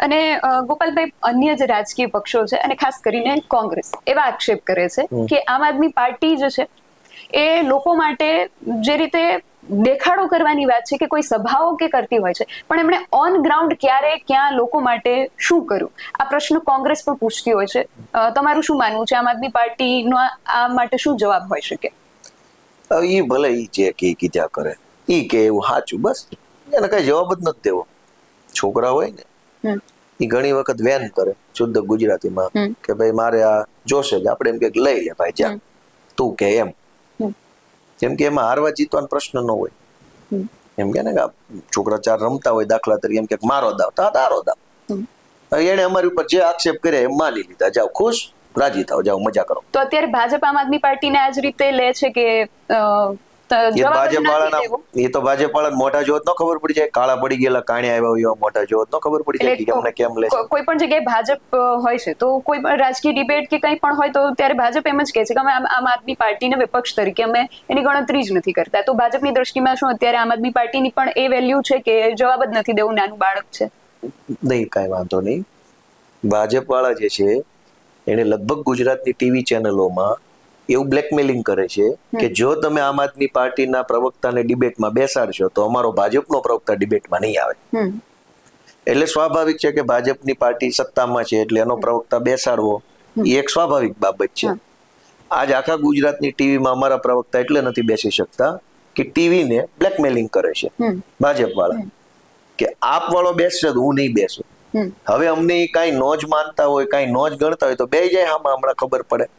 અને ગોપાલભાઈ, અન્ય જે રાજકીય પક્ષો છે અને ખાસ કરીને કોંગ્રેસ એવા આક્ષેપ કરે છે કે આમ આદમી પાર્ટી જે છે એ લોકો માટે જે રીતે દેખાડો કરવાની વાત છે કે કોઈ સભાઓ કે કરતી હોય છે, પણ એમણે ઓન ગ્રાઉન્ડ ક્યારે ક્યાં લોકો માટે શું કર્યું, આ પ્રશ્ન કોંગ્રેસ પણ પૂછતી હોય છે. તમારું શું માનવું છે? આમ આદમી પાર્ટીનો આ માટે શું જવાબ હોઈ શકે? ઈ ભલે ઈ જે કે કીધા કરે, ઈ કે એવું સાચું, બસ એને કઈ જવાબ જ નથી દેવો. છોકરા હોય ને ઈ ઘણી વખત વેન કરે શુદ્ધ ગુજરાતીમાં કે ભાઈ મારે આ જોશે જ, આપણે એમ કે લઈ લે ભાઈ જા તું કે એમ. જેમ કે એમાં હારવા જીતવાનો પ્રશ્ન ન હોય. એમ કે ને કે છોકરા ચાર રમતા હોય, દાખલા તરીકે એમ કે મારો દાવ તો તારો દાવ. એને અમારી ઉપર જે આક્ષેપ કરે એમ માની લીધા, જાઓ ખુશ, રાજી થાવ, જાઓ મજા કરો. તો અત્યારે ભાજપ આમ આદમી પાર્ટીને આ જ રીતે લે છે કે ભાજપ વાળાને મોઢા જોત ન ખબર પડી જાય, કાળા પડી ગયેલા કાણે આવ્યા હોય મોઢા જોત ન ખબર પડી જાય કે અમને કેમ લે. કોઈ પણ જગ્યાએ ભાજપ હોય છે તો કોઈ પણ રાજકીય ડિબેટ કે કંઈ પણ હોય તો ત્યારે ભાજપ એમ જ કહે છે કે અમે આમ આદમી પાર્ટીને વિપક્ષ તરીકે અમે એની ગણતરી જ નથી કરતા. તો ભાજપની દ્રષ્ટિમાં શું અત્યારે આમ આદમી પાર્ટીની પણ એ વેલ્યુ છે કે જવાબ જ નથી દેવું, નાનું બાળક છે? નહીં, કાંઈ વાંધો નહીં. ભાજપ વાળા જે છે એને લગભગ ગુજરાતની ટીવી ચેનલોમાં એવું બ્લેકમેલિંગ કરે છે કે જો તમે આમ આદમી પાર્ટીના પ્રવક્તાને ડિબેટમાં બેસાડશો તો અમારો ભાજપનો પ્રવક્તા ડિબેટમાં નહીં આવે. એટલે સ્વાભાવિક છે કે ભાજપની પાર્ટી સત્તામાં છે એટલે એનો પ્રવક્તા બેસાડવો એ એક સ્વાભાવિક બાબત છે. આજ આખા ગુજરાતની ટીવીમાં અમારા પ્રવક્તા એટલે નથી બેસી શકતા કે ટીવીને બ્લેકમેલિંગ કરે છે ભાજપ વાળા કે આપ વાળો બેસશે તો હું નહીં બેસું. હવે અમને કાંઈ નો જ માનતા હોય, કાંઈ નો જ ગણતા હોય તો બે જાય આમાં હમણાં ખબર પડે.